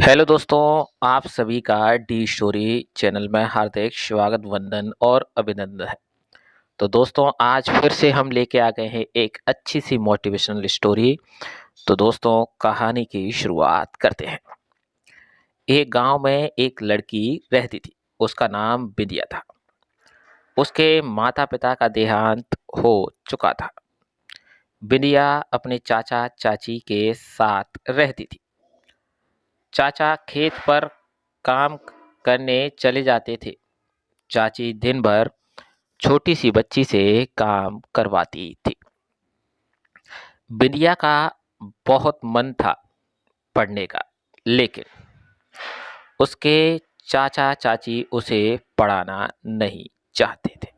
Hello दोस्तों, आप सभी का डी स्टोरी चैनल में हार्दिक स्वागत, वंदन और अभिनंदन है। तो दोस्तों, आज फिर से हम लेके आ गए हैं एक अच्छी सी मोटिवेशनल स्टोरी। तो दोस्तों, कहानी की शुरुआत करते हैं। एक गांव में एक लड़की रहती थी। उसका नाम बिंदिया था। उसके माता पिता का देहांत हो चुका था। बिंदिया अपने चाचा चाची के साथ रहती थी। चाचा खेत पर काम करने चले जाते थे। चाची दिन भर छोटी सी बच्ची से काम करवाती थी। बिंदिया का बहुत मन था पढ़ने का, लेकिन उसके चाचा चाची उसे पढ़ाना नहीं चाहते थे।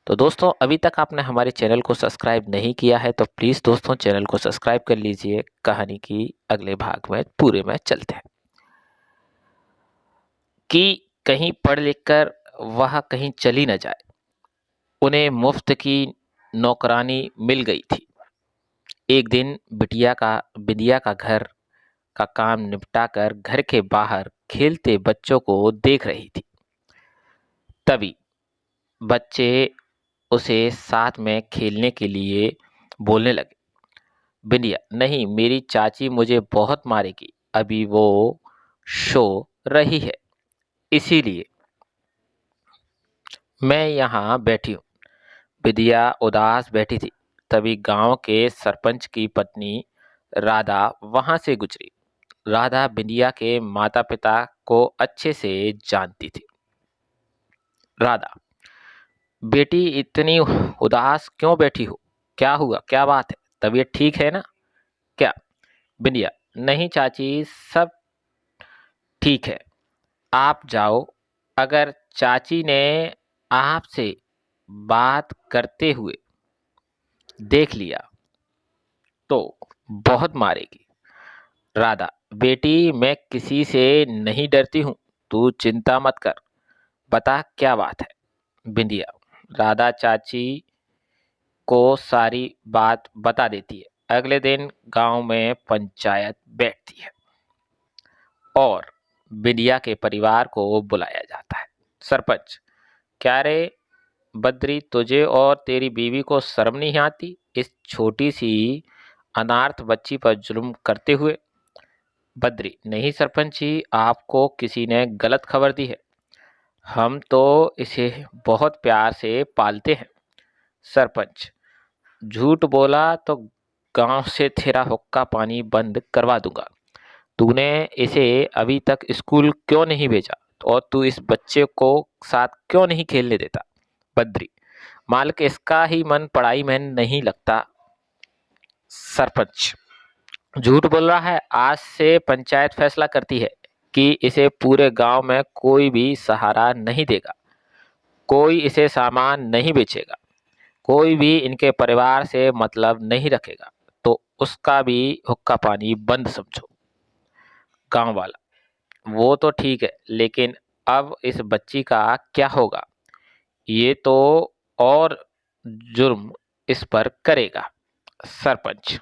तो दोस्तों, अभी तक आपने हमारे चैनल को सब्सक्राइब नहीं किया है तो प्लीज़ दोस्तों चैनल को सब्सक्राइब कर लीजिए। कहानी की अगले भाग में पूरे में चलते हैं कि कहीं पढ़ लिख कर वह कहीं चली न जाए। उन्हें मुफ्त की नौकरानी मिल गई थी। एक दिन बिटिया का घर का काम निपटा कर घर के बाहर खेलते बच्चों को देख रही थी। तभी बच्चे उसे साथ में खेलने के लिए बोलने लगे। बिंदिया, नहीं, मेरी चाची मुझे बहुत मारेगी, अभी वो सो रही है, इसीलिए मैं यहाँ बैठी हूँ। बिंदिया उदास बैठी थी। तभी गांव के सरपंच की पत्नी राधा वहां से गुजरी। राधा बिंदिया के माता पिता को अच्छे से जानती थी। राधा, बेटी इतनी उदास क्यों बैठी हो? क्या हुआ? क्या बात है? तबीयत ठीक है ना? क्या? बिंदिया, नहीं चाची, सब ठीक है। आप जाओ। अगर चाची ने आपसे बात करते हुए देख लिया तो बहुत मारेगी। राधा, बेटी मैं किसी से नहीं डरती हूँ, तू चिंता मत कर, बता क्या बात है। बिंदिया, राधा चाची को सारी बात बता देती है। अगले दिन गांव में पंचायत बैठती है और बिंदिया के परिवार को बुलाया जाता है। सरपंच, क्या रे बद्री, तुझे और तेरी बीवी को शर्म नहीं आती इस छोटी सी अनाथ बच्ची पर जुल्म करते हुए? बद्री, नहीं सरपंच जी, आपको किसी ने गलत खबर दी है। हम तो इसे बहुत प्यार से पालते हैं। सरपंच, झूठ बोला तो गांव से तेरा हुक्का पानी बंद करवा दूंगा। तूने इसे अभी तक स्कूल क्यों नहीं भेजा और तू इस बच्चे को साथ क्यों नहीं खेलने देता? बद्री, मालिक, इसका ही मन पढ़ाई में नहीं लगता। सरपंच, झूठ बोल रहा है। आज से पंचायत फैसला करती है कि इसे पूरे गांव में कोई भी सहारा नहीं देगा, कोई इसे सामान नहीं बेचेगा, कोई भी इनके परिवार से मतलब नहीं रखेगा, तो उसका भी हुक्का पानी बंद समझो। गांव वाला, वो तो ठीक है, लेकिन अब इस बच्ची का क्या होगा? ये तो और जुर्म इस पर करेगा। सरपंच,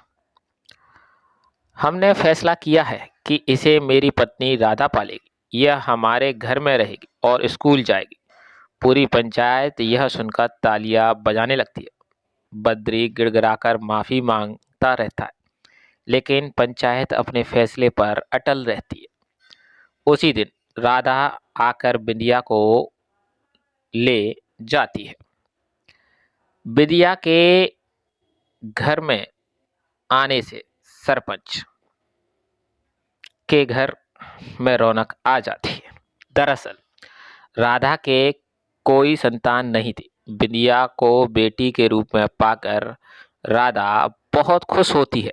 हमने फैसला किया है कि इसे मेरी पत्नी राधा पालेगी। यह हमारे घर में रहेगी और स्कूल जाएगी। पूरी पंचायत यह सुनकर तालियां बजाने लगती है। बद्री गिड़गिड़ाकर माफी मांगता रहता है, लेकिन पंचायत अपने फैसले पर अटल रहती है। उसी दिन राधा आकर बिंदिया को ले जाती है। बिंदिया के घर में आने से सरपंच के घर में रौनक आ जाती है। दरअसल राधा के कोई संतान नहीं थी। बिंदिया को बेटी के रूप में पाकर राधा बहुत खुश होती है।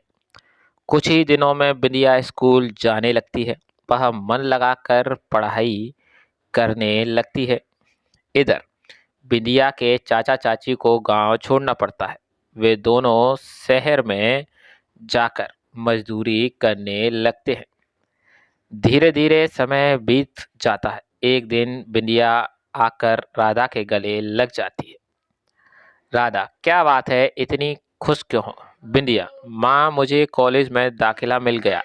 कुछ ही दिनों में बिंदिया स्कूल जाने लगती है। वह मन लगाकर पढ़ाई करने लगती है। इधर बिंदिया के चाचा चाची को गांव छोड़ना पड़ता है। वे दोनों शहर में जाकर मजदूरी करने लगते हैं। धीरे धीरे समय बीत जाता है। एक दिन बिंदिया आकर राधा के गले लग जाती है। राधा, क्या बात है, इतनी खुश क्यों हो? बिंदिया, माँ, मुझे कॉलेज में दाखिला मिल गया,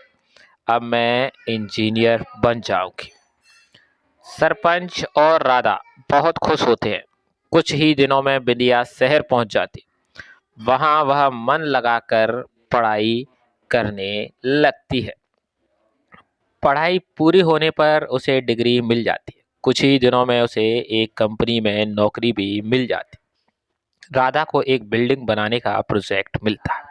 अब मैं इंजीनियर बन जाऊंगी। सरपंच और राधा बहुत खुश होते हैं। कुछ ही दिनों में बिंदिया शहर पहुंच जाती। वहां वह मन लगाकर पढ़ाई करने लगती है। पढ़ाई पूरी होने पर उसे डिग्री मिल जाती है। कुछ ही दिनों में उसे एक कंपनी में नौकरी भी मिल जाती। राधा को एक बिल्डिंग बनाने का प्रोजेक्ट मिलता है।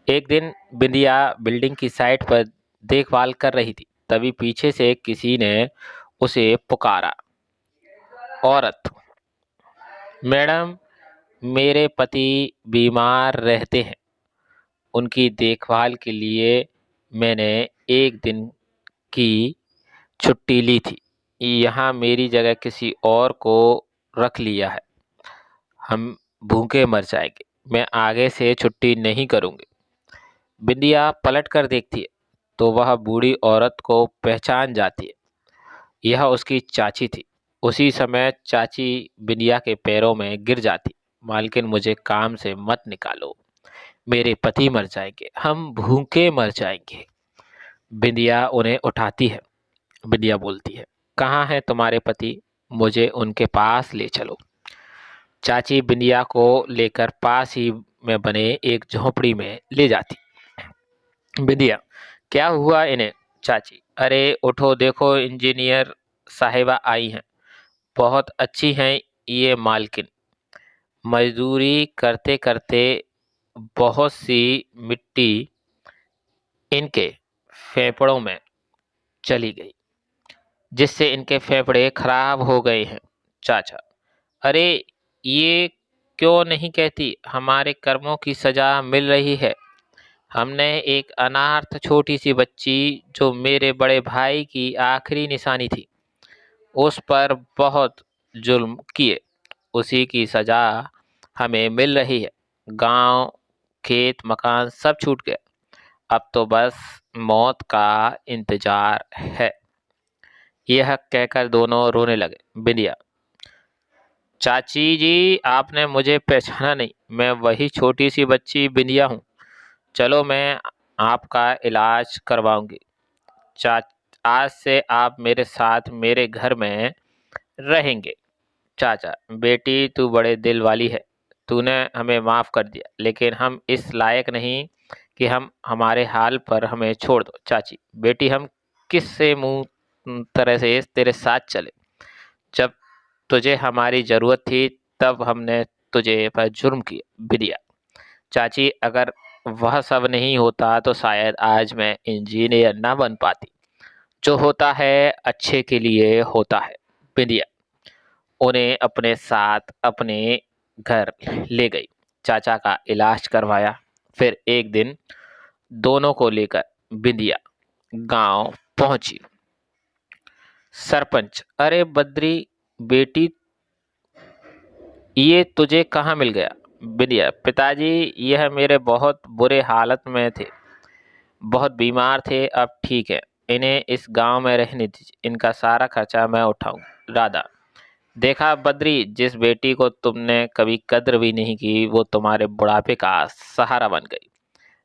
एक दिन बिंदिया बिल्डिंग की साइट पर देखभाल कर रही थी। तभी पीछे से किसी ने उसे पुकारा। औरत, मैडम, मेरे पति बीमार रहते हैं। उनकी देखभाल के लिए मैंने एक दिन की छुट्टी ली थी। यहाँ मेरी जगह किसी और को रख लिया है। हम भूखे मर जाएंगे। मैं आगे से छुट्टी नहीं करूँगी। बिंदिया पलट कर देखती है तो वह बूढ़ी औरत को पहचान जाती है। यह उसकी चाची थी। उसी समय चाची बिंदिया के पैरों में गिर जाती। मालकिन, मुझे काम से मत निकालो। मेरे पति मर जाएंगे। हम भूखे मर जाएंगे। बिंदिया उन्हें उठाती है। बिंदिया बोलती है, कहाँ है तुम्हारे पति? मुझे उनके पास ले चलो। चाची बिंदिया को लेकर पास ही में बने एक झोपड़ी में ले जाती। बिंदिया, क्या हुआ इन्हें? चाची, अरे उठो, देखो इंजीनियर साहिबा आई हैं। बहुत अच्छी हैं ये मालकिन। मजदूरी करते करते बहुत सी मिट्टी इनके फेफड़ों में चली गई, जिससे इनके फेफड़े खराब हो गए हैं। चाचा, अरे ये क्यों नहीं कहती? हमारे कर्मों की सजा मिल रही है। हमने एक अनाथ छोटी सी बच्ची, जो मेरे बड़े भाई की आखिरी निशानी थी, उस पर बहुत जुल्म किए। उसी की सजा हमें मिल रही है। गांव, खेत, मकान सब छूट गए। अब तो बस मौत का इंतजार है। यह कहकर दोनों रोने लगे। बिंदिया, चाची जी, आपने मुझे पहचाना नहीं। मैं वही छोटी सी बच्ची बिंदिया हूँ। चलो, मैं आपका इलाज करवाऊंगी। चा आज से आप मेरे साथ मेरे घर में रहेंगे। चाचा, बेटी तू बड़े दिल वाली है। तूने हमें माफ़ कर दिया, लेकिन हम इस लायक नहीं कि हम हमारे हाल पर हमें छोड़ दो। चाची, बेटी, हम किस से मुंह तरह से तेरे साथ चले? जब तुझे हमारी ज़रूरत थी तब हमने तुझे पर जुर्म किया। बिंदिया, चाची, अगर वह सब नहीं होता तो शायद आज मैं इंजीनियर ना बन पाती। जो होता है अच्छे के लिए होता है। बिंदिया उन्हें अपने साथ अपने घर ले गई। चाचा का इलाज करवाया। फिर एक दिन दोनों को लेकर बिंदिया गांव पहुंची। सरपंच, अरे बद्री बेटी, ये तुझे कहाँ मिल गया? बिंदिया, पिताजी, यह मेरे बहुत बुरे हालत में थे, बहुत बीमार थे, अब ठीक है। इन्हें इस गांव में रहने दीजिए। इनका सारा खर्चा मैं उठाऊंगा। राधा, देखा बद्री, जिस बेटी को तुमने कभी कद्र भी नहीं की, वो तुम्हारे बुढ़ापे का सहारा बन गई।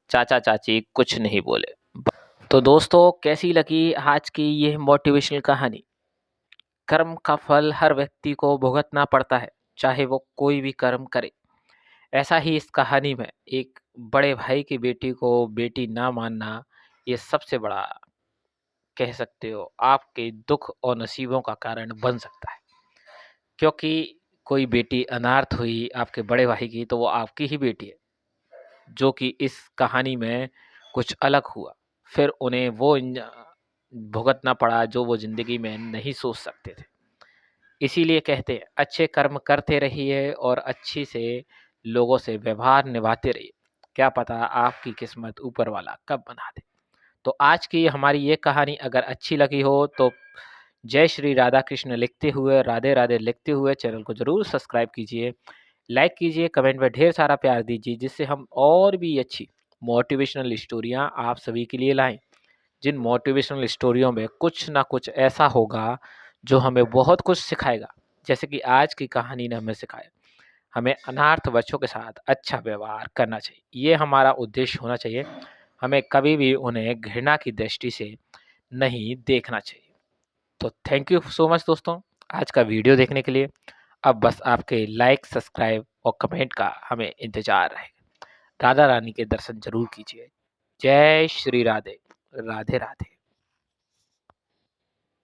चाचा चाची कुछ नहीं बोले। तो दोस्तों, कैसी लगी आज की ये मोटिवेशनल कहानी? कर्म का फल हर व्यक्ति को भुगतना पड़ता है, चाहे वो कोई भी कर्म करे। ऐसा ही इस कहानी में एक बड़े भाई की बेटी को बेटी ना मानना, ये सबसे बड़ा, कह सकते हो, आपके दुख और नसीबों का कारण बन सकता है। क्योंकि कोई बेटी अनाथ हुई आपके बड़े भाई की, तो वो आपकी ही बेटी है, जो कि इस कहानी में कुछ अलग हुआ। फिर उन्हें वो भुगतना पड़ा जो वो ज़िंदगी में नहीं सोच सकते थे। इसीलिए कहते हैं, अच्छे कर्म करते रहिए और अच्छी से लोगों से व्यवहार निभाते रहिए। क्या पता आपकी किस्मत ऊपर वाला कब बना दे। तो आज की हमारी ये कहानी अगर अच्छी लगी हो तो जय श्री राधा कृष्ण लिखते हुए, राधे राधे लिखते हुए चैनल को ज़रूर सब्सक्राइब कीजिए, लाइक कीजिए, कमेंट में ढेर सारा प्यार दीजिए, जिससे हम और भी अच्छी मोटिवेशनल स्टोरियाँ आप सभी के लिए लाएं। जिन मोटिवेशनल स्टोरियों में कुछ ना कुछ ऐसा होगा जो हमें बहुत कुछ सिखाएगा। जैसे कि आज की कहानी ने हमें सिखाया, हमें अनाथ बच्चों के साथ अच्छा व्यवहार करना चाहिए। ये हमारा उद्देश्य होना चाहिए। हमें कभी भी उन्हें घृणा की दृष्टि से नहीं देखना चाहिए। तो थैंक यू सो मच दोस्तों आज का वीडियो देखने के लिए। अब बस आपके लाइक, सब्सक्राइब और कमेंट का हमें इंतज़ार है। राधा रानी के दर्शन ज़रूर कीजिए। जय श्री राधे। राधे राधे।